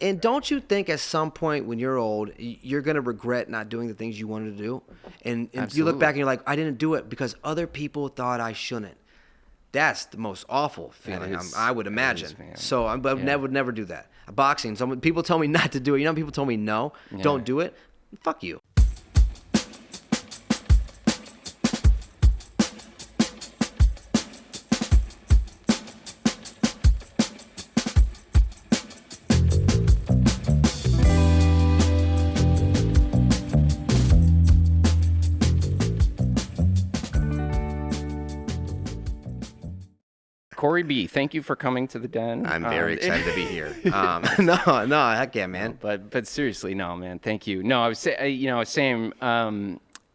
And don't you think at some point when you're old, you're going to regret not doing the things you wanted to do? And you look back and you're like, I didn't do it because other people thought I shouldn't. That's the most awful feeling, I would imagine. So I would never do that. Boxing, people tell me not to do it. You know, people told me no, don't do it. Fuck you. Corey B, thank you for coming to the Den. I'm very excited to be here. No, heck yeah, man. But seriously, no, man, thank you. No, I was saying,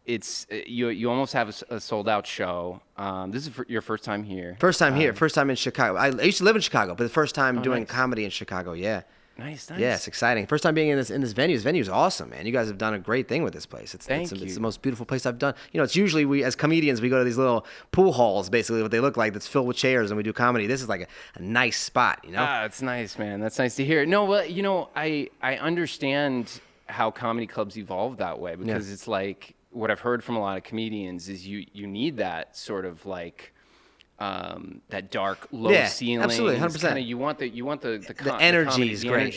it's you almost have a sold out show. This is your first time here. First time here. First time in Chicago. I used to live in Chicago, but the first time doing comedy in Chicago. Yeah. Nice. Yeah, it's exciting. First time being in this venue. This venue is awesome, man. You guys have done a great thing with this place. It's the most beautiful place I've done. You know, it's usually we as comedians we go to these little pool halls, basically what they look like, that's filled with chairs, and we do comedy. This is like a nice spot, you know. It's nice, man. That's nice to hear. No, well, you know, I understand how comedy clubs evolve that way because it's like what I've heard from a lot of comedians is you need that sort of like. That dark, low ceiling. Absolutely, 100%. You want the energy is great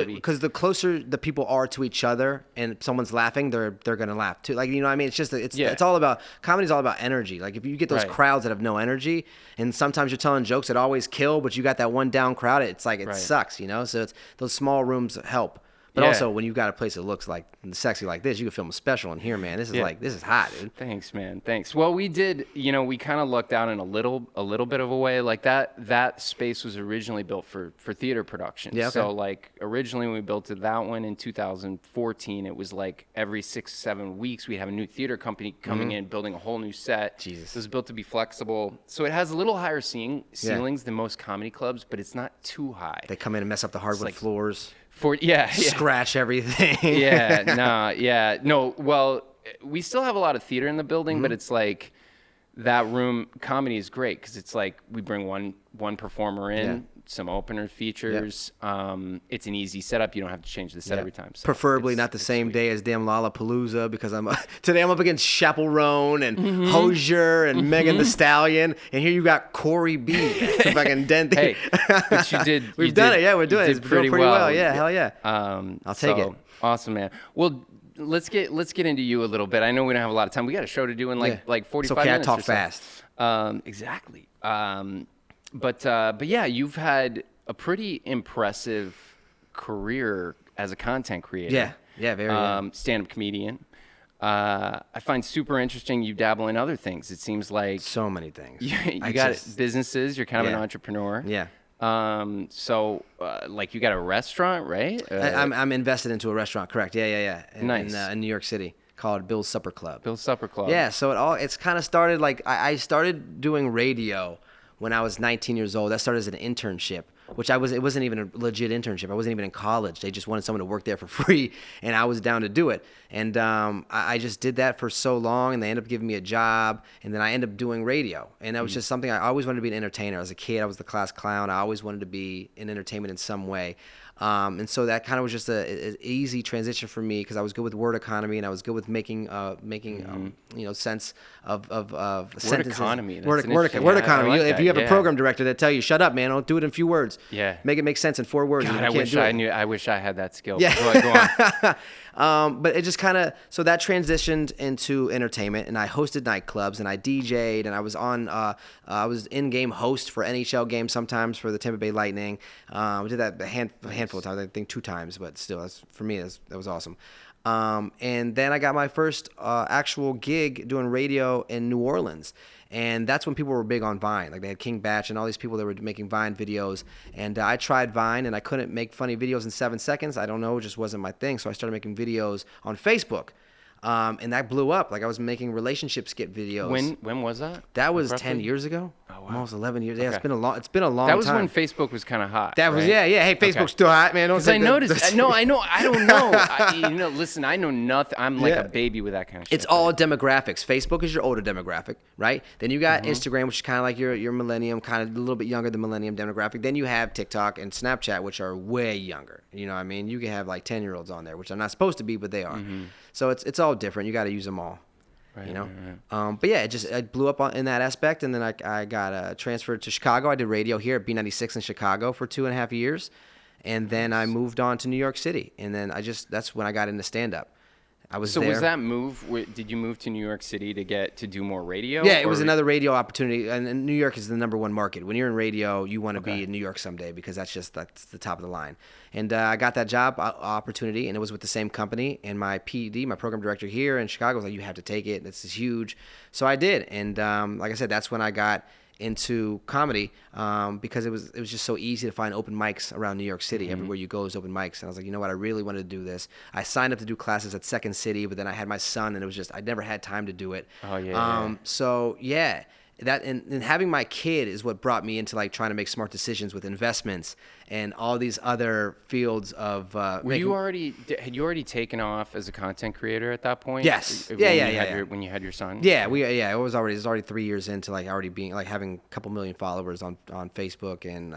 because the closer the people are to each other and someone's laughing, they're gonna laugh too. Like, you know what I mean? It's just it's all about comedy's all about energy. Like if you get those crowds that have no energy, and sometimes you're telling jokes that always kill, but you got that one down crowd, it's like it sucks, you know. So it's those small rooms help. But also, when you've got a place that looks like sexy like this, you can film a special in here, man. This is hot, dude. Thanks, man. Thanks. Well, we did, you know, we kind of lucked out in a little bit of a way. Like that space was originally built for theater production. Yeah. Okay. So like originally when we built that one in 2014, it was like every 6-7 weeks we'd have a new theater company coming in, building a whole new set. Jesus. It was built to be flexible. So it has a little higher ceilings than most comedy clubs, but it's not too high. They come in and mess up the hardwood floors. Scratch everything. No. Well, we still have a lot of theater in the building, but it's like that room. Comedy is great because it's like we bring one performer in, some opener features. It's an easy setup. You don't have to change the set every time. So preferably not the same day as damn Lollapalooza because today I'm up against Chappell and Hozier and Megan Thee Stallion, and here you got Corey B. Fucking Dente. Hey, but you did. We've done it. Yeah, we're doing it. It's pretty well. Yeah, hell yeah. I'll take it. Awesome, man. Well, let's get into you a little bit. I know we don't have a lot of time. We got a show to do in like 45 minutes. I talk fast. Exactly. But yeah, you've had a pretty impressive career as a content creator. Yeah, very. Stand-up comedian. I find super interesting you dabble in other things. It seems like so many things. You got businesses. You're kind of an entrepreneur. Yeah. So like you got a restaurant, right? I'm invested into a restaurant. Correct. Yeah. Nice. In New York City, called Bill's Supper Club. Bill's Supper Club. Yeah. So it's kind of started like I started doing radio when I was 19 years old. That started as an internship, which it wasn't even a legit internship. I wasn't even in college. They just wanted someone to work there for free, and I was down to do it. And I just did that for so long, and they ended up giving me a job, and then I ended up doing radio. And that was just something I always wanted to be an entertainer. As a kid, I was the class clown. I always wanted to be in entertainment in some way. And so that kind of was just an easy transition for me because I was good with word economy and I was good with making sense of sentences. Economy. Word economy. Like if you have a program director that tell you, shut up, man, don't do it in few words. Yeah. Make it make sense in 4 words. God, I wish I had that skill. Yeah. Go on. But it just kind of, so that transitioned into entertainment, and I hosted nightclubs and I DJ'd, and I was I was in-game host for NHL games sometimes for the Tampa Bay Lightning. We did that a handful of times, I think 2 times, but still, for me, that was awesome. And then I got my first actual gig doing radio in New Orleans. And that's when people were big on Vine. Like they had King Batch and all these people that were making Vine videos. And I tried Vine, and I couldn't make funny videos in 7 seconds. I don't know, it just wasn't my thing. So I started making videos on Facebook. And that blew up. Like I was making relationship skit videos. When was that? That was 10 years ago. Oh, Almost 11 years. Yeah, Okay. it's been a long. It's been a long That was time. when Facebook was kind of hot. That was right? yeah. Hey, Facebook's still hot, man. Don't Because say I that- noticed. No, I know. I don't know. Listen, I know nothing. I'm like Yeah. a baby with that kind of shit. It's all demographics. Facebook is your older demographic, right? Then you got Mm-hmm. Instagram, which is kind of like your millennium, kind of a little bit younger than millennium demographic. Then you have TikTok and Snapchat, which are way younger. You know what I mean? You can have like 10-year-olds on there, which are not supposed to be, but they are. So it's all different. You got to use them all. Right, You know, right. but yeah, it blew up in that aspect, and then I got transferred to Chicago. I did radio here at B96 in Chicago for 2.5 years, and then I moved on to New York City, and then that's when I got into stand up. I was So there. was that move? Did you move to New York City to do more radio? Yeah, it was or- another radio opportunity, and New York is the number one market. When you're in radio, you want to be in New York someday because that's the top of the line. And I got that job opportunity, and it was with the same company. And my PD, my program director here in Chicago, was like, "You have to take it. This is huge." So I did, and like I said, that's when I got into comedy because it was just so easy to find open mics around New York City. Everywhere you go is open mics, and I was like, you know what, I really wanted to do this. I signed up to do classes at Second City, but then I had my son, and it was just I never had time to do it. Oh, yeah. So yeah, that and having my kid is what brought me into like trying to make smart decisions with investments and all these other fields of. Had you already taken off as a content creator at that point? Yes. When Yeah, you yeah, had yeah. When you had your son? Yeah, it was already 3 years into like already being like having a couple million followers on Facebook and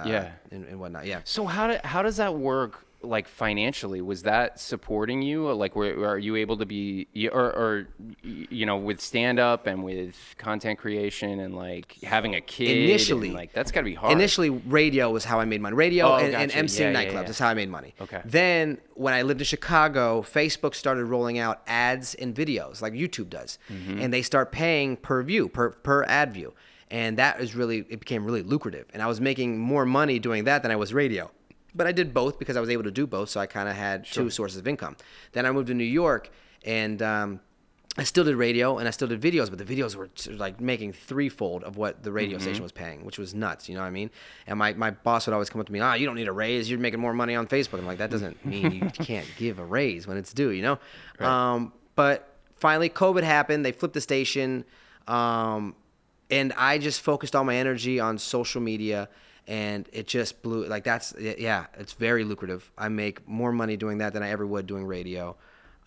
and whatnot. Yeah. So how does that work? Like financially, was that supporting you? Or like, are you able to be, or with stand up and with content creation and like having a kid? Initially, and, like that's got to be hard. Initially, radio was how I made money. Radio and gotcha. MCing Yeah, nightclubs. yeah. That's how I made money. Okay. Then when I lived in Chicago, Facebook started rolling out ads and videos like YouTube does, and they start paying per view, per ad view, and it became really lucrative. And I was making more money doing that than I was radio. But I did both because I was able to do both, so I kind of had two sources of income. Then I moved to New York, and I still did radio and I still did videos, but the videos were like making threefold of what the radio station was paying, which was nuts. You know what I mean? And my boss would always come up to me, you don't need a raise. You're making more money on Facebook. I'm like, that doesn't mean you can't give a raise when it's due, you know? Right. But finally, COVID happened. They flipped the station, and I just focused all my energy on social media. And it just blew, like it's very lucrative. I make more money doing that than I ever would doing radio.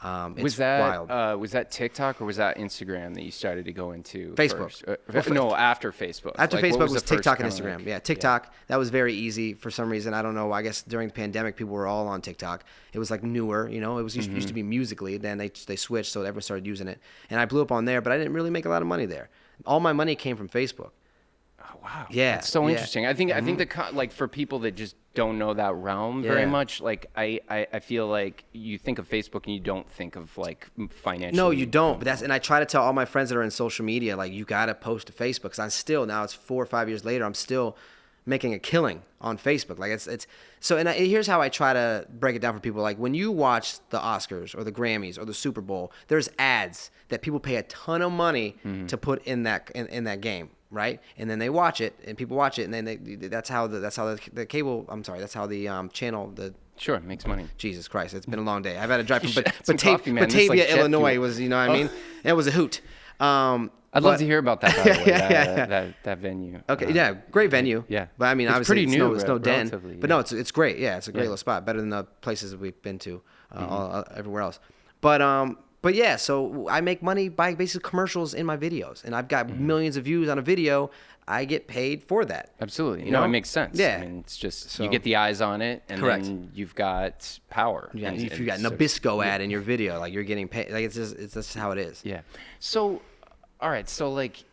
It's wild. Was that TikTok or was that Instagram that you started to go into? Facebook. First? No, after Facebook. After Like, what Facebook was the first TikTok and kinda, Instagram. like- Yeah, TikTok, that was very easy for some reason. I don't know. I guess during the pandemic, people were all on TikTok. It was like newer, you know. It was used to be Musical.ly. Then they switched, so everyone started using it. And I blew up on there, but I didn't really make a lot of money there. All my money came from Facebook. Oh, wow. Yeah, That's so yeah. interesting. I think like for people that just don't know that realm very Yeah. much, like I feel like you think of Facebook and you don't think of like financial. No, you don't. But and I try to tell all my friends that are in social media, like, you got to post to Facebook. Because now it's 4 or 5 years later, I'm still making a killing on Facebook. Like it's so, and here's how I try to break it down for people. Like, when you watch the Oscars or the Grammys or the Super Bowl, there's ads that people pay a ton of money to put in that game. Right, and then they watch it, and people watch it, and then that's how the cable. I'm sorry, that's how the channel. Sure, it makes money. Jesus Christ, it's been a long day. I've had to drive from some coffee, man. This is Batavia, like jet Illinois. fuel. Was, you know what I mean? It was a hoot. I'd love to hear about that. By the way, that venue. Okay, yeah, great venue. Yeah, but I mean, it's obviously pretty new, it's no den. relatively, But no, it's great. Yeah, it's a great little spot, better than the places that we've been to everywhere else. But yeah, so I make money by basically commercials in my videos, and I've got millions of views on a video. I get paid for that. Absolutely. You No, know? it makes sense. Yeah. I mean, it's just So- you get the eyes on it, and Correct. then you've got power. Yeah, And- if you got and so- Nabisco ad in your video, like, you're getting paid. Like, it's just how it is. Yeah. So, all right. So, like,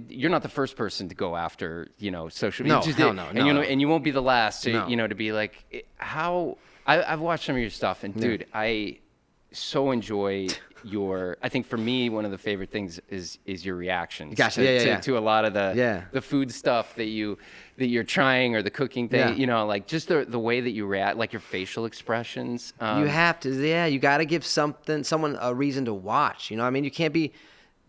you're not the first person to go after, social media. No, Just- hell no, And no. and you won't be the last. To, No. to be like, how I've watched some of your stuff, and dude, I so enjoy your. I think for me, one of the favorite things is your reactions. Gotcha. To, to a lot of the Yeah. food stuff that you're trying, or the cooking thing. Yeah. Like just the way that you react, like your facial expressions. You have to, you got to give someone a reason to watch. You know what I mean? You can't be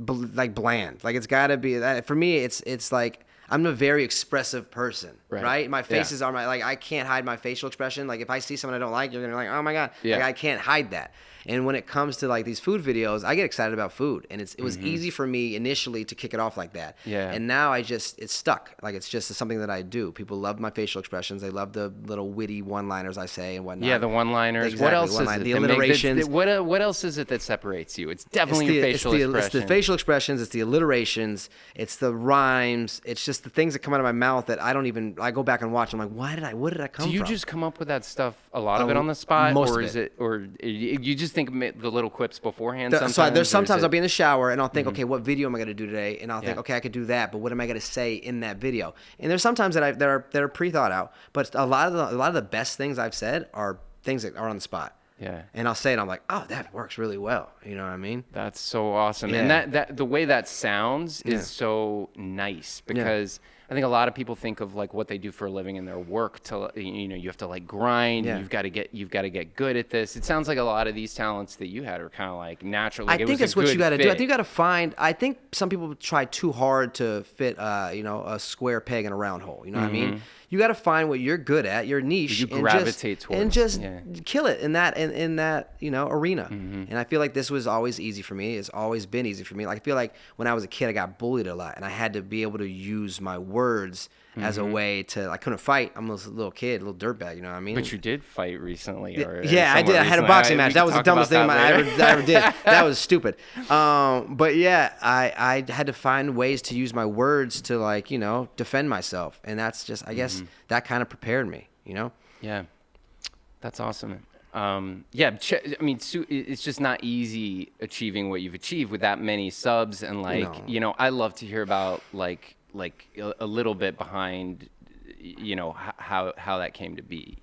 like bland. Like, it's got to be that. For me, it's like, I'm a very expressive person, right? My Yeah. faces are like, I can't hide my facial expression. Like if I see someone I don't like, you're gonna be like, oh my God. Yeah. Like I can't hide that. And when it comes to like these food videos, I get excited about food, and it was easy for me initially to kick it off like that. Yeah. And now it's stuck. Like it's just something that I do. People love my facial expressions. They love the little witty one-liners I say and whatnot. Yeah, the one-liners. Exactly, What else is one-line- it? the that make- alliterations. what else is it that separates you? It's definitely your facial It's expression. the facial expressions. It's the alliterations. It's the rhymes. It's just the things that come out of my mouth that I don't even. I go back and watch. I'm like, what did I come Do you from? just come up with that stuff, a lot of it on the spot, most or of is it. or you just think the little quips beforehand? So there's sometimes or I'll is be it- in the shower and I'll think, okay, what video am I going to do today? And I'll think, Yeah. okay, I could do that, but what am I going to say in that video? And there's sometimes that are pre-thought out, but a lot of the best things I've said are things that are on the spot. Yeah. And I'll say it, I'm like, oh, that works really well. You know what I mean? That's so awesome. And Yeah. that the way that sounds is Yeah. so nice, because I think a lot of people think of like what they do for a living in their work to, you have to like grind. Yeah. You've got to get good at this. It sounds like a lot of these talents that you had are kind of like natural. Like I it think was a it's what you good got to do. I fit. think you got to find. I think some people try too hard to fit, a square peg in a round hole. You know what I mean? You got to find what you're good at, your niche, You and gravitate just, towards, and just yeah. kill it in that arena. And I feel like this was always easy for me. It's always been easy for me. Like I feel like when I was a kid, I got bullied a lot, and I had to be able to use my words as a way to. I couldn't fight. I'm a little kid, a little dirtbag. You know what I mean? But you did fight recently, or Yeah, I did. I had a boxing match. That was the dumbest thing I ever did. That was stupid. But yeah, I had to find ways to use my words to defend myself, and that's just I guess that kind of prepared me. Yeah, that's awesome. It's just not easy achieving what you've achieved with that many subs, and I love to hear about like a little bit behind, how that came to be,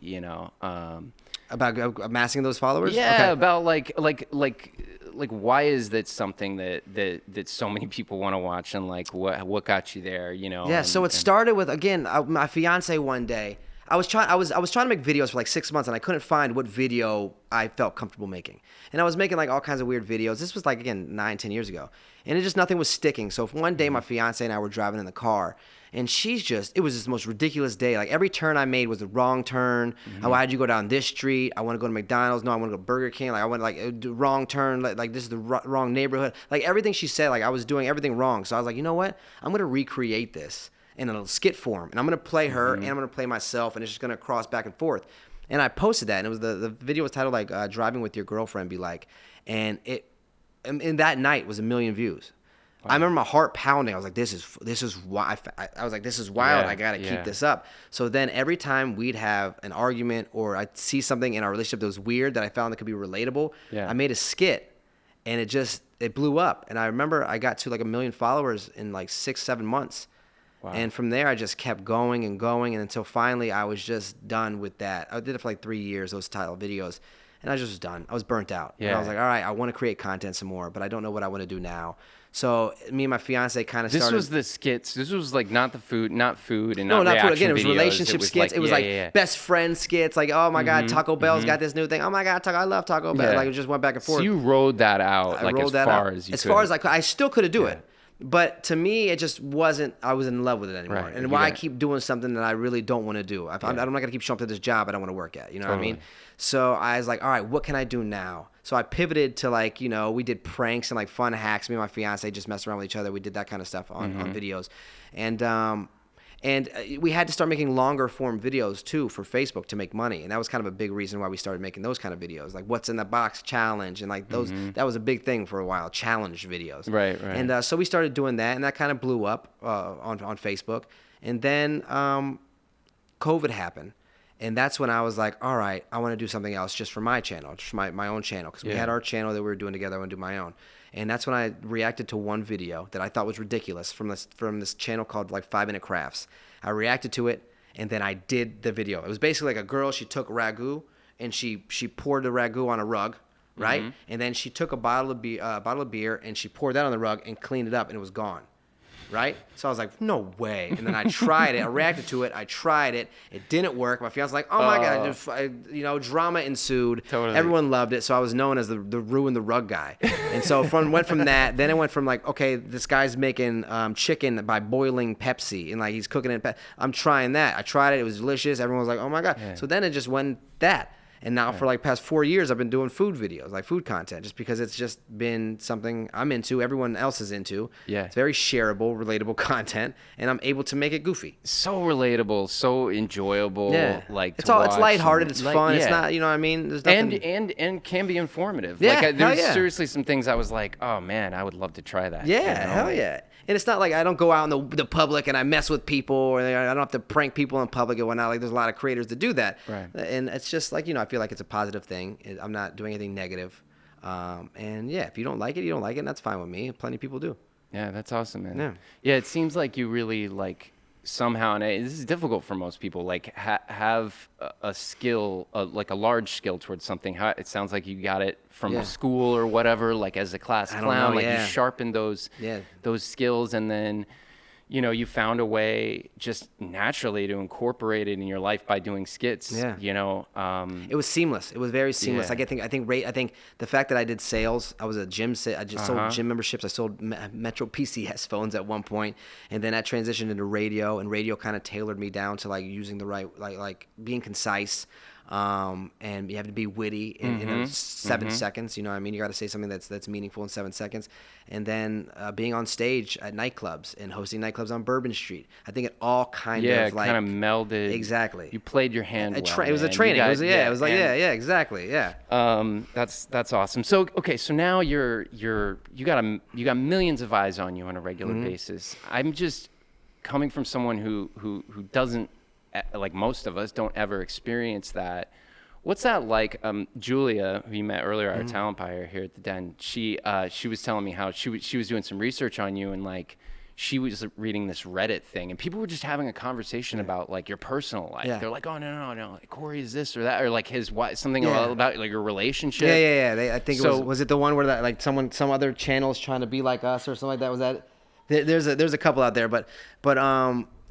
About amassing those followers. Yeah, Okay. about like why is that something that so many people want to watch, and like what got you there, Yeah, so it started with my fiance one day. I was trying to make videos for like 6 months, and I couldn't find what video I felt comfortable making. And I was making like all kinds of weird videos. This was like 9-10 years ago, and nothing was sticking. So one day my fiance and I were driving in the car, and it was just the most ridiculous day. Like every turn I made was the wrong turn. Why'd you go down this street? I want to go to McDonald's. No, I want to go to Burger King. Like I went the wrong turn. Like this is the wrong neighborhood. Like everything she said, like I was doing everything wrong. So I was like, you know what? I'm gonna recreate this in a skit form, and I'm gonna play her, and I'm gonna play myself, and it's just gonna cross back and forth. And I posted that, and it was the video was titled like "Driving with Your Girlfriend Be Like," and in that night was 1 million views. Wow. I remember my heart pounding. I was like, "This is why." I was like, "This is wild. I gotta keep this up." So then every time we'd have an argument or I'd see something in our relationship that was weird that I found that could be relatable, I made a skit, and it blew up. And I remember I got to like 1 million followers in like 6-7 months. Wow. And from there, I just kept going and going, and until finally I was just done with that. I did it for like 3 years, those title videos, and I just was done. I was burnt out. Yeah. And I was like, all right, I want to create content some more, but I don't know what I want to do now. So me and my fiance kind of started. This was the skits. This was like not food, and not food. reaction Again, it was videos. relationship skits. It was best friend skits. Like, oh my God, Taco Bell's got this new thing. Oh my God, I love Taco Bell. Like it just went back and forth. So you rode that out as far as you could. As far as I still could do it. But to me, it just wasn't. I was in love with it anymore. Right. And why I keep doing something that I really don't want to do? I'm not going to keep showing up to this job I don't want to work at. You know what I mean? So I was like, all right, what can I do now? So I pivoted to we did pranks and like fun hacks. Me and my fiance just messed around with each other. We did that kind of stuff on videos, and we had to start making longer form videos too for Facebook to make money. And that was kind of a big reason why we started making those kind of videos, like what's in the box challenge. And like those, that was a big thing for a while, challenge videos. Right. And so we started doing that, and that kind of blew up on Facebook. And then COVID happened. And that's when I was like, all right, I want to do something else just for my channel, just for my own channel. Because we had our channel that we were doing together. I want to do my own. And that's when I reacted to one video that I thought was ridiculous from this channel called like 5 Minute Crafts. I reacted to it, and then I did the video. It was basically like a girl, she took ragu, and she poured the ragu on a rug, right? And then she took a bottle of beer, and she poured that on the rug and cleaned it up, and it was gone. right? So I was like, no way. And then I tried it. I reacted to it. I tried it. It didn't work. My fiance was like, oh my God. Drama ensued. Totally. Everyone loved it. So I was known as the ruin the rug guy. And so went from that. Then it went from like, okay, this guy's making chicken by boiling Pepsi. And like he's cooking it. I'm trying that. I tried it. It was delicious. Everyone was like, oh my God. Yeah. So then it just went that. And now for like past 4 years, I've been doing food videos, like food content, just because it's just been something I'm into, everyone else is into. Yeah. It's very shareable, relatable content, and I'm able to make it goofy. So relatable, so enjoyable. Yeah. Like it's to all, it's watch lighthearted, and, it's like, fun. yeah. It's not, you know what I mean? There's nothing. And can be informative. Yeah, Like hell there's yeah. seriously some things I was like, oh man, I would love to try that. Yeah, you know? hell yeah. And it's not like I don't go out in the public and I mess with people, or I don't have to prank people in public and whatnot. Like there's a lot of creators that do that. Right. And it's just like, I feel like it's a positive thing. I'm not doing anything negative. And yeah, if you don't like it, you don't like it, and that's fine with me. Plenty of people do. Yeah, that's awesome, man. Yeah. Yeah, it seems like you really like somehow, and this is difficult for most people, like have a skill, like a large skill towards something. It sounds like you got it from school or whatever, like as a class clown, like you sharpened those skills, and then you found a way just naturally to incorporate it in your life by doing skits. Yeah. It was seamless. It was very seamless. Yeah. I think the fact that I did sales, I was a gym. I just sold gym memberships. I sold Metro PCS phones at one point, and then I transitioned into radio. And radio kind of tailored me down to like using the right, like being concise. And you have to be witty in 7 seconds. You know what I mean? You got to say something that's meaningful in 7 seconds. And then being on stage at nightclubs and hosting nightclubs on Bourbon Street. I think it all kind of like kind of melded. Exactly. You played your hand well. It was a training. It was like exactly. Yeah. That's awesome. So okay, so now you got millions of eyes on you on a regular basis. I'm just coming from someone who doesn't, like most of us, don't ever experience that. What's that like? Julia, who you met earlier, our talent buyer here at the Den, she was telling me how she was doing some research on you, and like she was reading this Reddit thing, and people were just having a conversation about like your personal life. They're like, oh no, like Corey is this or that, or like his wife, something about like your relationship. Yeah. I think was it the one where that like some other channel is trying to be like us or something like that? Was that? There's a couple out there, but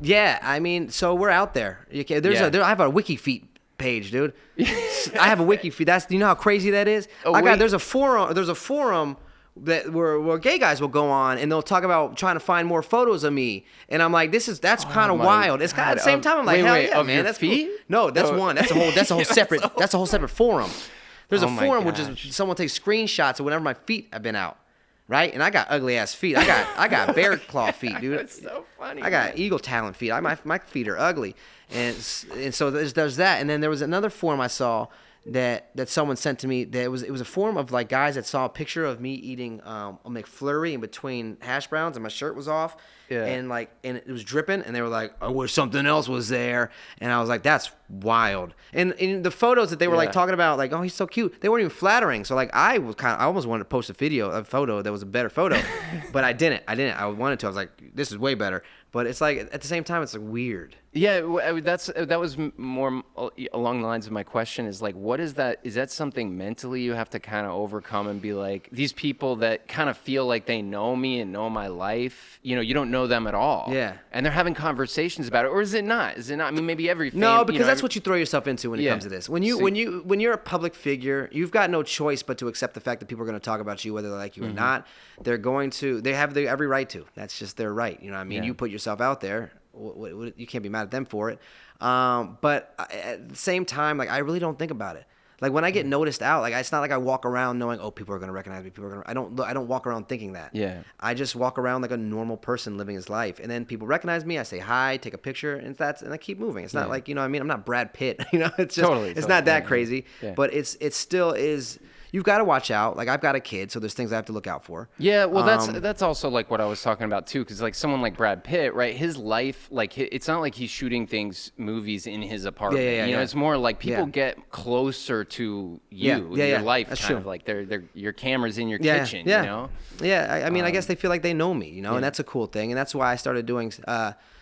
yeah, I mean, so we're out there. Okay, I have a WikiFeet page, dude. I have a WikiFeet. Do you know how crazy that is? There's a forum that where gay guys will go on and they'll talk about trying to find more photos of me, and I'm like, that's kind of wild. It's kind of at the same time I'm like, hell yeah, man, that's feet? Cool. No, that's one. That's a whole separate forum. There's a forum which is someone takes screenshots of whenever my feet have been out. Right? And I got ugly ass feet. I got bear claw feet, dude. That's so funny. I got eagle talon feet. My feet are ugly. And so there's that. And then there was another forum I saw that someone sent to me. That it was a forum of like guys that saw a picture of me eating a McFlurry in between hash browns, and my shirt was off. Yeah. And it was dripping, and they were like, I wish something else was there. And I was like, that's wild. And in the photos that they were like talking about, like, oh, he's so cute, they weren't even flattering. So like I almost wanted to post a photo that was a better photo, but I didn't. I wanted to. I was like, this is way better. But it's like at the same time, it's like weird. Yeah, that was more along the lines of my question. Is like, what is that? Is that something mentally you have to kind of overcome and be like, these people that kind of feel like they know me and know my life, you don't know them at all. Yeah. And they're having conversations about it, or is it not? Is it not? I mean, maybe every no, because that's what you throw yourself into when it comes to this. When you're a public figure, you've got no choice but to accept the fact that people are going to talk about you, whether they like you or not. They have every right to. That's just their right. You know what I mean? You put yourself out there. You can't be mad at them for it. But at the same time, like I really don't think about it. Like when I get noticed out, like it's not like I walk around knowing, oh, people are gonna recognize me. I don't walk around thinking that. Yeah. I just walk around like a normal person living his life, and then people recognize me. I say hi, take a picture, and I keep moving. It's not like what I mean. I'm not Brad Pitt. It's just it's not that crazy. Yeah. But it still is. You've got to watch out. Like I've got a kid, so there's things I have to look out for. Yeah, well, that's also like what I was talking about too, because like someone like Brad Pitt, right? His life, like it's not like he's shooting movies in his apartment. Yeah. It's more like people get closer to you, your life, that's kind of like your camera's in your kitchen. Yeah, I mean, I guess they feel like they know me, and that's a cool thing, and that's why I started doing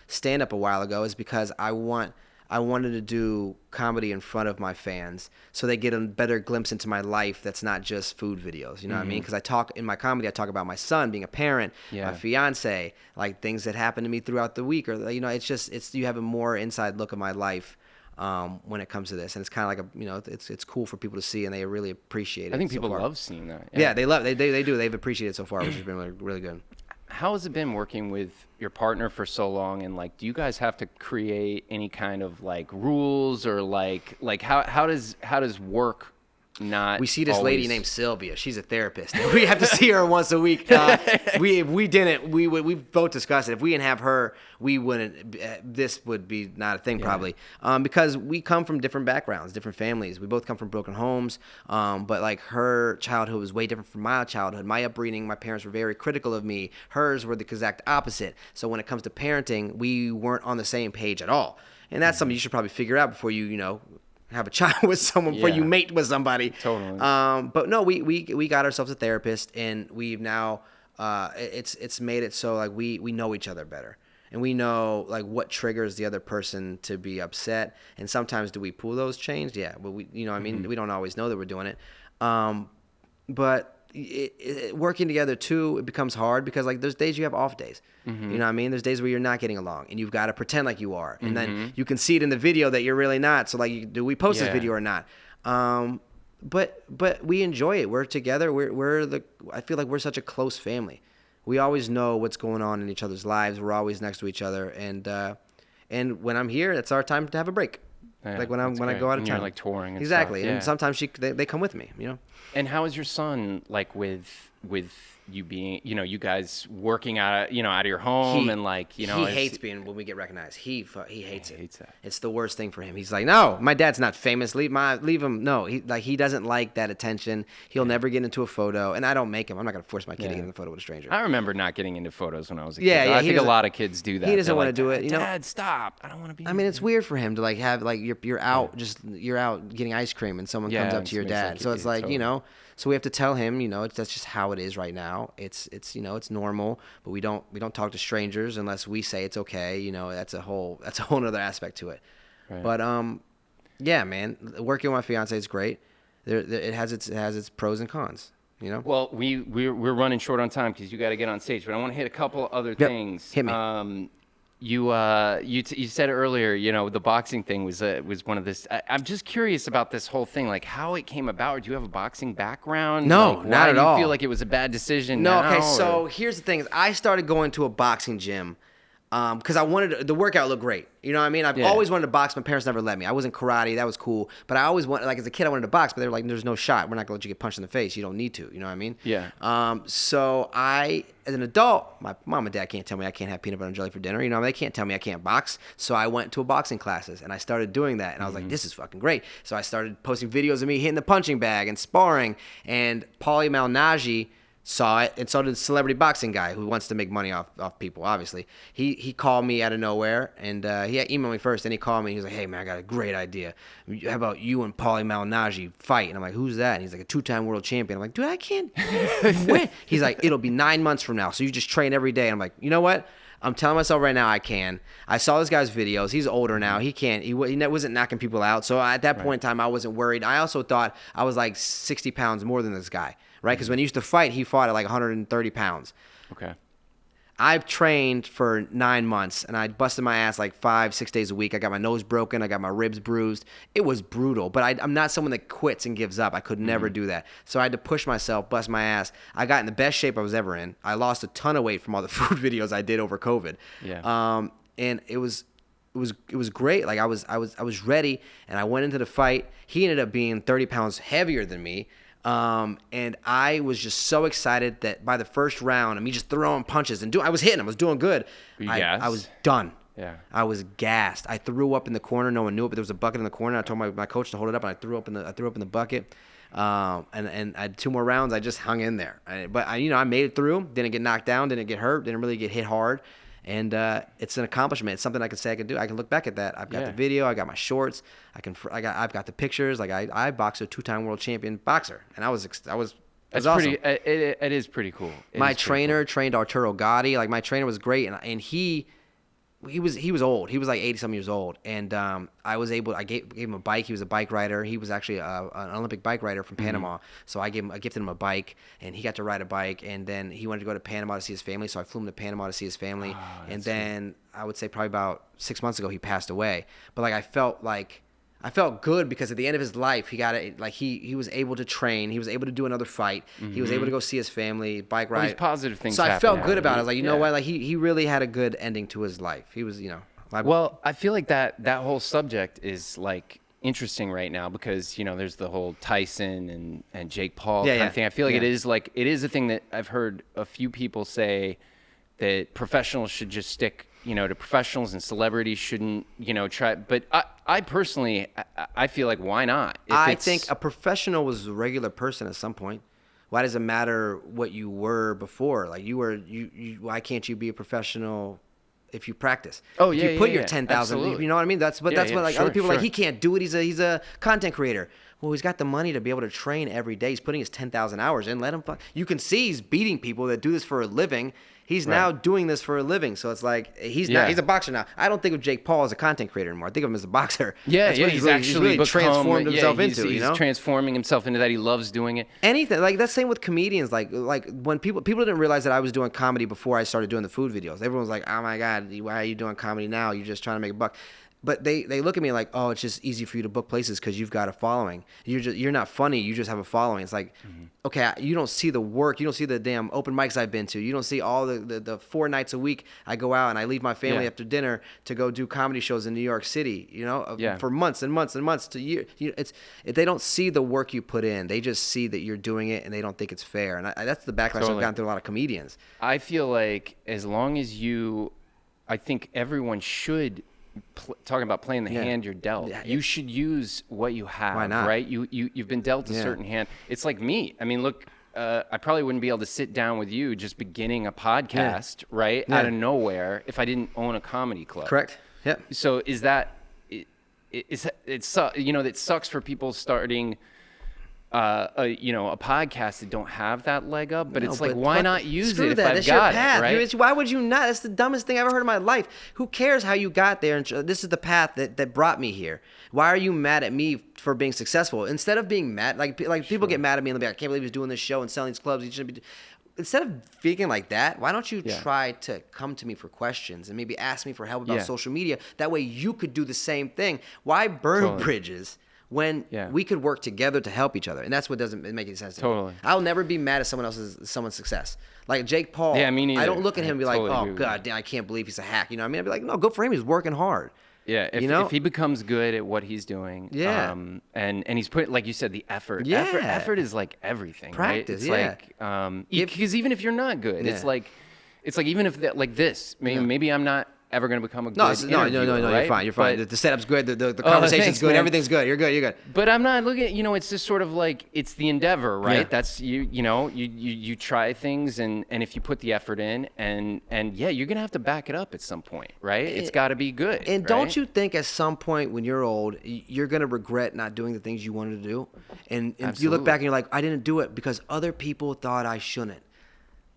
stand up a while ago, is because I want I wanted to do comedy in front of my fans so they get a better glimpse into my life that's not just food videos. You know what I mean? Because I talk in my comedy, I talk about my son being a parent, my fiance, like things that happened to me throughout the week, or it's you have a more inside look of my life when it comes to this, and it's kind of like it's cool for people to see, and they really appreciate it. I think so people far. love seeing that. Yeah, they do. They've appreciated it so far, which has been really, really good. How has it been working with your partner for so long? And like, do you guys have to create any kind of like rules or like how does work not? We see this always... lady named Sylvia. She's a therapist. We have to see her once a week. We both discussed it. If we didn't have her, we wouldn't. This would be not a thing probably, because we come from different backgrounds, different families. We both come from broken homes, but like her childhood was way different from my childhood. My upbringing, my parents were very critical of me. Hers were the exact opposite. So when it comes to parenting, we weren't on the same page at all. And that's something you should probably figure out before you have a child with someone, before you mate with somebody. Totally. But no, we got ourselves a therapist, and we've now it's made it so like we know each other better, and we know like what triggers the other person to be upset. And sometimes do we pull those chains? Yeah, but we we don't always know that we're doing it. But working together too, it becomes hard because like there's days you have off days. You know what I mean? There's days where you're not getting along, and you've got to pretend like you are, and then you can see it in the video that you're really not. So like, do we post this video or not? But we enjoy it. We're together. I feel like we're such a close family. We always know what's going on in each other's lives. We're always next to each other, and when I'm here, it's our time to have a break. Yeah, like when I go out of town, you're like touring. And exactly, stuff. and sometimes they come with me. And how is your son like with you being, you guys working out of your home and like, he hates being when we get recognized. He hates it. Hates that. It's the worst thing for him. He's like, no, my dad's not famous. Leave him. No, he doesn't like that attention. He'll never get into a photo, and I don't make him. I'm not gonna force my kid to get in a photo with a stranger. I remember not getting into photos when I was a kid. I think a lot of kids do that. He doesn't want to do it. Dad, stop! I don't want to be. I mean, it's weird for him to like have like you're out getting ice cream, and someone comes up to your dad. So it's like totally. So we have to tell him, that's just how it is right now. It's normal, but we don't talk to strangers unless we say it's okay. That's a whole other aspect to it. Right. But yeah, man, working with my fiance is great. It has its pros and cons. Well, we're running short on time because you got to get on stage, but I want to hit a couple other things. Hit me. You said earlier, the boxing thing was one of this. I'm just curious about this whole thing, like how it came about. Do you have a boxing background? No, like, not at all. Do you feel like it was a bad decision? No, now, okay. So here's the thing: is I started going to a boxing gym because I wanted the workout looked great. You know what I mean? I've always wanted to box. My parents never let me. I was in karate. That was cool. But I always wanted, like as a kid, I wanted to box. But they were like, "There's no shot. We're not gonna let you get punched in the face. You don't need to." You know what I mean? Yeah. So I, as an adult, my mom and dad can't tell me I can't have peanut butter and jelly for dinner. They can't tell me I can't box. So I went to a boxing classes and I started doing that. And I was like, this is fucking great. So I started posting videos of me hitting the punching bag and sparring. And Paulie Malignaggi saw it, and so did the celebrity boxing guy who wants to make money off people, obviously. He called me out of nowhere, and he emailed me first, then he called me, and he was like, hey, man, I got a great idea. How about you and Paulie Malignaggi fight? And I'm like, who's that? And he's like, a 2-time world champion. I'm like, dude, I can't win. He's like, it'll be 9 months from now, so you just train every day. And I'm like, you know what? I'm telling myself right now I can. I saw this guy's videos. He's older now. He can't. He wasn't knocking people out. So at that point in time, I wasn't worried. I also thought I was like 60 pounds more than this guy, right? Because when he used to fight, he fought at like 130 pounds. Okay. I've trained for 9 months, and I busted my ass like 5-6 days a week. I got my nose broken. I got my ribs bruised. It was brutal, but I'm not someone that quits and gives up. I could never do that. So I had to push myself, bust my ass. I got in the best shape I was ever in. I lost a ton of weight from all the food videos I did over COVID. Yeah. And it was great. Like I was ready, and I went into the fight. He ended up being 30 pounds heavier than me. And I was just so excited that by the first round, me just throwing punches and I was hitting. I was doing good. I was done. Yeah. I was gassed. I threw up in the corner. No one knew it, but there was a bucket in the corner. I told my coach to hold it up, and I threw up in the bucket. And I had 2 more rounds. I just hung in there. But I made it through. Didn't get knocked down. Didn't get hurt. Didn't really get hit hard. And it's an accomplishment. It's something I can say I can do. I can look back at that. I've got the video. I got my shorts. I've got the pictures. Like I boxed a 2-time world champion boxer, and I was That's awesome. It is pretty cool. My trainer trained Arturo Gatti. Like my trainer was great, and he he was old. He was like 80 some years old, and I gave him a bike. He was a bike rider. He was actually an Olympic bike rider from Panama. So I gifted him a bike, and he got to ride a bike. And then he wanted to go to Panama to see his family. So I flew him to Panama to see his family. And then I would say probably about 6 months ago he passed away. But like I felt good because at the end of his life, he got it. Like he was able to train. He was able to do another fight. He was able to go see his family, bike ride. These positive things. So I felt good about it. I it. was like, you know what? Like he really had a good ending to his life. He was, Well, I feel like that whole subject is like interesting right now because there's the whole Tyson and Jake Paul kind of thing. I feel like it is a thing that I've heard a few people say that professionals should just stick to professionals and celebrities shouldn't try. But I personally I feel like why not? I think a professional was a regular person at some point. Why does it matter what you were before? Like you why can't you be a professional if you practice? Oh, if yeah, you put yeah, your yeah. 10,000, Absolutely. you know what I mean? That's what like sure, other people are like sure. he can't do it. He's a content creator. Well, he's got the money to be able to train every day. He's putting his 10,000 hours in. Let him. You can see he's beating people that do this for a living. He's now doing this for a living. So it's like he's a boxer now. I don't think of Jake Paul as a content creator anymore. I think of him as a boxer. Yeah, That's yeah, what he's really become, transformed himself he's, into. He's transforming himself into that. He loves doing it. Anything like that's same with comedians. Like when people didn't realize that I was doing comedy before I started doing the food videos. Everyone was like, "Oh my God, why are you doing comedy now? You're just trying to make a buck." But they look at me like, oh, it's just easy for you to book places because you've got a following. You're not funny. You just have a following. It's like, okay, you don't see the work. You don't see the damn open mics I've been to. You don't see all the 4 nights a week I go out and I leave my family after dinner to go do comedy shows in New York City. For months and months and months to years. They don't see the work you put in. They just see that you're doing it and they don't think it's fair. And that's the backlash I've gotten through a lot of comedians. I feel like as long as I think everyone should. Talking about playing the hand you're dealt, you should use what you have. Why not? Right? You've been dealt a certain hand. It's like me. I mean, look, I probably wouldn't be able to sit down with you just beginning a podcast, right, out of nowhere if I didn't own a comedy club. Correct. Yep. So is that it sucks for people starting a podcast that don't have that leg up, but it's like, why not use it if I've got it, right? Why would you not? That's the dumbest thing I've ever heard in my life. Who cares how you got there? And this is the path that brought me here. Why are you mad at me for being successful? Instead of being mad, like people get mad at me and they're like, I can't believe he's doing this show and selling these clubs. He shouldn't be. Instead of thinking like that, why don't you try to come to me for questions and maybe ask me for help about social media? That way you could do the same thing. Why burn bridges? When we could work together to help each other. And that's what doesn't make any sense to me. I'll never be mad at someone's success. Like Jake Paul, me neither. I don't look at him and be like, oh, God, damn, I can't believe he's a hack. You know what I mean? I'd be like, no, good for him. He's working hard. Yeah, if he becomes good at what he's doing, and he's put, like you said, the effort. Effort is like everything, practice, right? It's like, because even if you're not good, it's like even if like this, maybe I'm not ever going to become a good interviewer, right? You're fine. But the setup's good. The conversation's good. Man. Everything's good. You're good. But I'm not looking. It's just sort of like it's the endeavor, right? Yeah. That's you try things, and if you put the effort in, and you're gonna have to back it up at some point, right? It's got to be good. And right? don't you think at some point when you're old, you're gonna regret not doing the things you wanted to do, and you look back and you're like, I didn't do it because other people thought I shouldn't.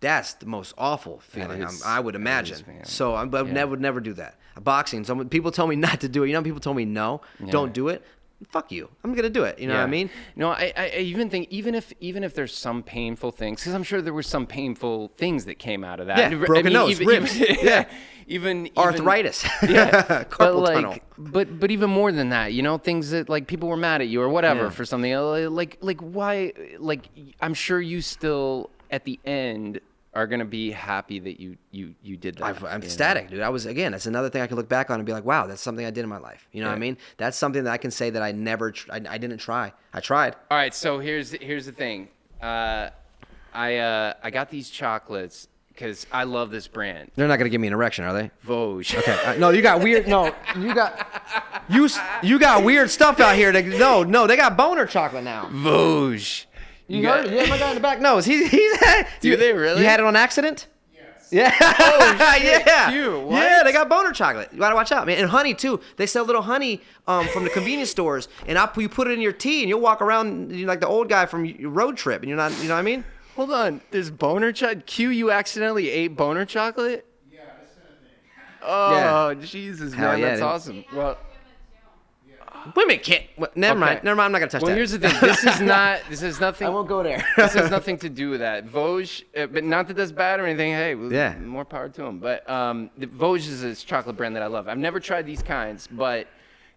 That's the most awful feeling I would imagine. So I would never do that. Boxing, people tell me not to do it. People told me no, don't do it. Fuck you. I'm gonna do it. You know what I mean? No, I even think even if there's some painful things, because I'm sure there were some painful things that came out of that. Yeah, broken nose, ribs. Even arthritis. Carpal tunnel. But even more than that, things that like people were mad at you or whatever for something. Like why? Like I'm sure you still at the end are gonna be happy that you did that. I'm ecstatic, dude. That's another thing I can look back on and be like, wow, that's something I did in my life. You know what I mean? That's something that I can say that I never, I didn't try. I tried. All right, so here's the thing. I got these chocolates because I love this brand. They're not gonna give me an erection, are they? Vogue. Okay. No, you got weird. No, you got weird stuff out here. No, they got boner chocolate now. Vogue. You heard it? Yeah, my guy in the back knows. He's Do they really? You had it on accident? Yes. Yeah. Oh, shit. Yeah. Cute. What? Yeah, they got boner chocolate. You gotta watch out, man. And honey too. They sell little honey from the convenience stores, and you put it in your tea, and you'll walk around like the old guy from Road Trip, and you're not. You know what I mean? Hold on. There's boner chocolate. You accidentally ate boner chocolate? Yeah, that's kind of thing. Oh, Jesus, Hell man, yeah, that's dude. awesome. Well, Women can't. Never mind. Okay. Never mind. I'm not gonna touch well, that. here's the thing. This is not. This is nothing. I won't go there. This has nothing to do with that. Vosges, but not that that's bad or anything. Hey, Yeah. more power to them. But the Vosges is a chocolate brand that I love. I've never tried these kinds, but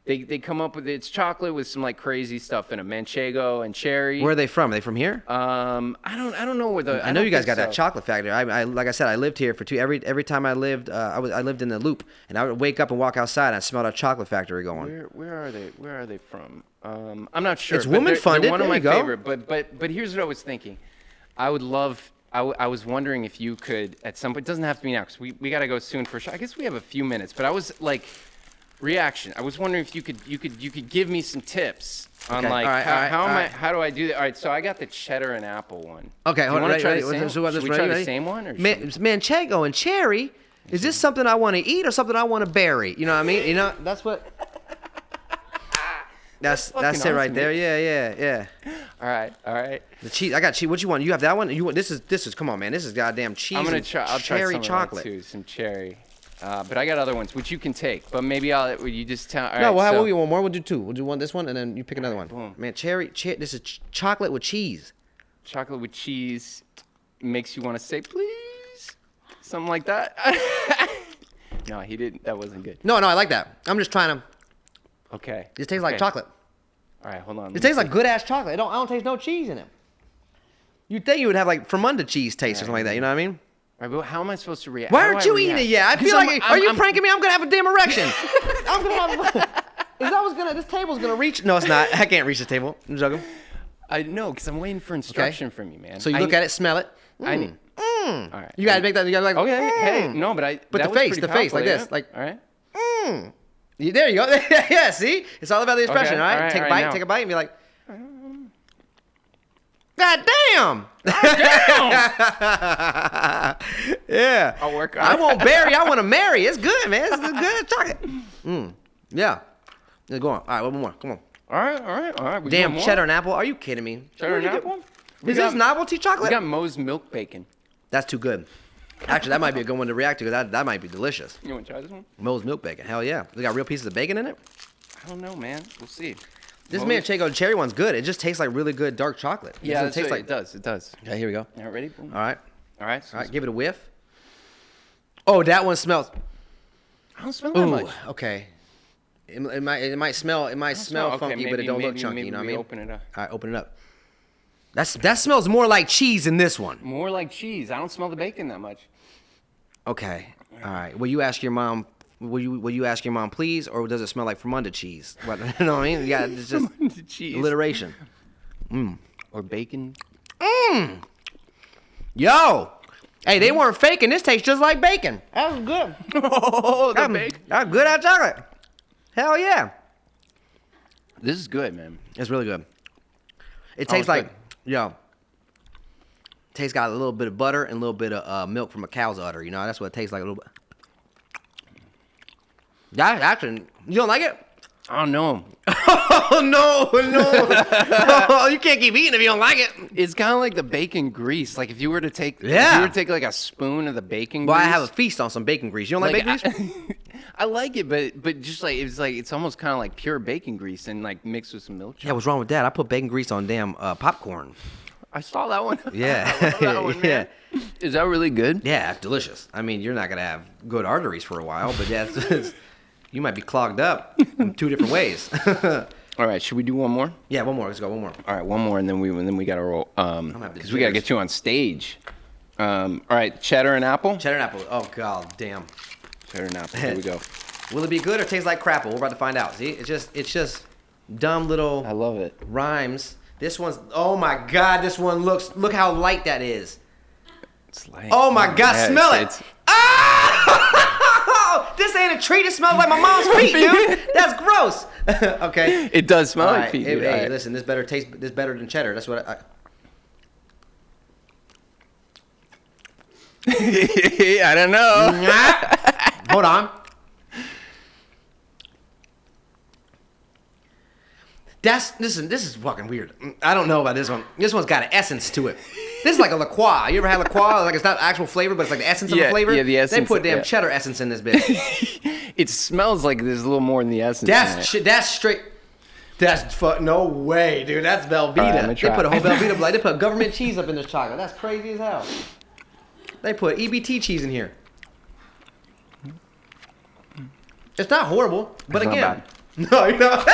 they come up with it's chocolate with some like crazy stuff in it, manchego and cherry. Where are they from? Are they from here? I don't know where the. I know you guys think got that so. chocolate factory. I like I said, I lived here for every time I lived, I lived in the Loop, and I would wake up and walk outside, and I smelled a chocolate factory going. Where are they? Where are they from? I'm not sure. It's but woman they're funded. one of There my you go. favorite. But here's what I was thinking. I would love. I was wondering if you could at some point. It doesn't have to be now because we got to go soon for sure. I guess we have a few minutes. But I was like, reaction. I was wondering if you could give me some tips on Okay. like All right, all right. how do I do that? All right. So I got the cheddar and apple one. Okay, Do you hold on. want to try Ready, the ready, same? so what- Should we ready, try the ready? same one or Manchego and cherry. Is this something I want to eat or something I want to bury? You know what I mean? You know, that's what. That's fucking it right awesome, there. Yeah. All right. The cheese. I got cheese. What you want? You have that one? You want this is come on, man. This is goddamn cheese. I'm gonna and try. I'll try cherry some chocolate. of that too, some cherry. But I got other ones which you can take. But maybe will you just tell? All No, right, we'll so, do one more. We'll do two. We'll do one this one, and then you pick another one. boom. Man, this is chocolate with cheese. chocolate with cheese makes you want to say please, something like that. No, he didn't. That wasn't good. No, I like that. I'm just trying to. Okay. It tastes like Okay. chocolate. All right, hold on. It tastes like good ass chocolate. I don't taste no cheese in it. You'd think you would have like Fremunda cheese taste or something like that. You know what I mean? All right, but how am I supposed to react? Why How do aren't I you eating react? it yet? I 'Cause feel like. Are you I'm- pranking me? I'm gonna have a damn erection. I'm gonna have. This table's gonna reach. No, it's not. I can't reach the table. I'm joking. I know, because I'm waiting for instruction from you, man. So you look at it, smell it. I need. All right. You gotta make that. You gotta like. Okay. Hey, no, but But that the was face, pretty the face, like powerful, this, like. all right. There you go. Yeah. See, it's all about the expression. Okay, All right. all right, Take a all bite. right, Take now. a bite, and be like. God damn! Yeah. I'll work on I it. won't bury. I want to marry. It's good, man. It's good chocolate. Yeah. Let's go on. All right, one more. Come on. All right. We Damn, doing more? cheddar and apple. Are you kidding me? Cheddar and What do you apple? do? Is this novelty We chocolate? got Moe's milk bacon. That's too good. Actually, that might be a good one to react to. That might be delicious. You want to try this one? Moe's milk bacon. Hell yeah. They got real pieces of bacon in it. I don't know, man. We'll see. This Moe's- Manchego cherry one's good. It just tastes like really good dark chocolate. It Yeah, doesn't that's taste what like. it does. It does. Okay, here we go. All right, ready? Boom. All right. All right. So All right, give it a whiff. Oh, that one smells. I don't smell that Ooh, much. okay. It might smell Okay, funky, but it don't look chunky. maybe You know what I we mean? Open it up. All right, open it up. That smells more like cheese than this one. More like cheese. I don't smell the bacon that much. Okay. All right. Will you ask your mom? Will you ask your mom, please, or does it smell like Fremunda cheese? What, you know what I mean? Yeah, it's just cheese. alliteration. Or bacon. Yo, hey, they weren't faking. This tastes just like bacon. That was good. Oh, That's good at chocolate. Hell yeah. This is good, man. It's really good. It Oh, tastes it's like, good. yo, tastes got a little bit of butter and a little bit of milk from a cow's udder. You know, that's what it tastes like a little bit. That actually, you don't like it? I don't know. Oh no! Oh, you can't keep eating if you don't like it. It's kind of like the bacon grease. Like if you were to take, if Yeah. you were to take like a spoon of the bacon Well, grease. I have a feast on some bacon grease. You don't like, bacon grease? I like it, but just like it's almost kind of like pure bacon grease and like mixed with some milk. Yeah, what's wrong with that? I put bacon grease on damn popcorn. I saw that one. Yeah. I love that one, man. Is that really good? Yeah, it's delicious. I mean, you're not gonna have good arteries for a while, but yeah, you might be clogged up in two different ways. All right, should we do one more? Yeah, one more. Let's go. One more. All right, one more, and then we gotta roll. have the Because we gotta jitters. get you on stage. All right, cheddar and apple. Cheddar and apple. Oh god, damn. Cheddar and apple. Here we go. Will it be good or taste like crapple? We're about to find out. See, it's just dumb little I love it. rhymes. This one's. Oh my god, this one look how light that is. It's like, Oh my god, yeah, smell it. it's- Ah! This ain't a treat. It smells like my mom's feet, dude. That's gross. Okay. It does smell All like right, feet. Hey, dude. hey, All right. listen, this better than cheddar. That's what I don't know. Hold on. Listen, this is fucking weird. I don't know about this one. This one's got an essence to it. This is like a La Croix. You ever had La Croix? Like it's not actual flavor, but it's like the essence of the flavor. Yeah, the essence. They put damn cheddar essence in this bitch. It smells like there's a little more than the essence. That's straight. No way, dude. That's Velveeta. They put a whole Velveeta blood. They put government cheese up in this chocolate. That's crazy as hell. They put EBT cheese in here. It's not horrible, but It's again, not no, you know.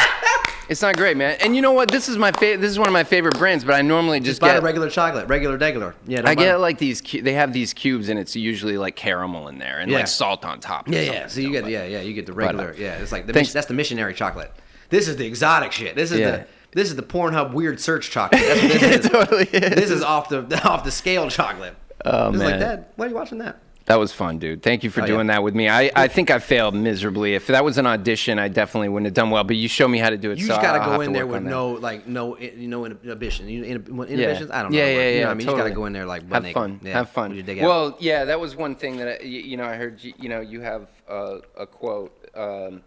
It's not great, man. And you know what? This is my This is one of my favorite brands, but I normally just buy get the regular chocolate, regular. Yeah, I get like these. They have these cubes, and it's usually like caramel in there and like salt on top. Yeah. So you get you get the regular. It's like that's the missionary chocolate. This is the exotic shit. This is the Pornhub weird search chocolate. That's what this is. It totally is. This is off the scale chocolate. Oh man, like that. Why are you watching that? That was fun, dude. Thank you for doing that with me. I think I failed miserably. If that was an audition, I definitely wouldn't have done well. But you showed me how to do it. You just gotta go in there with no inhibition. Inhibitions. I don't know. Yeah. You know what I mean, Totally. you just gotta go in there like have fun. Yeah. Have fun. Well, yeah, that was one thing that I heard. You have a quote.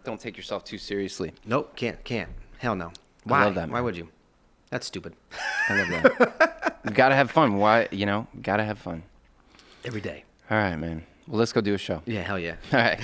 Don't take yourself too seriously. Nope. Can't. Hell no. Why? I love that, man. Why would you? That's stupid. I love that. You gotta have fun. Why? Gotta have fun. Every day. All right, man. Well, let's go do a show. Yeah. Hell yeah. All right.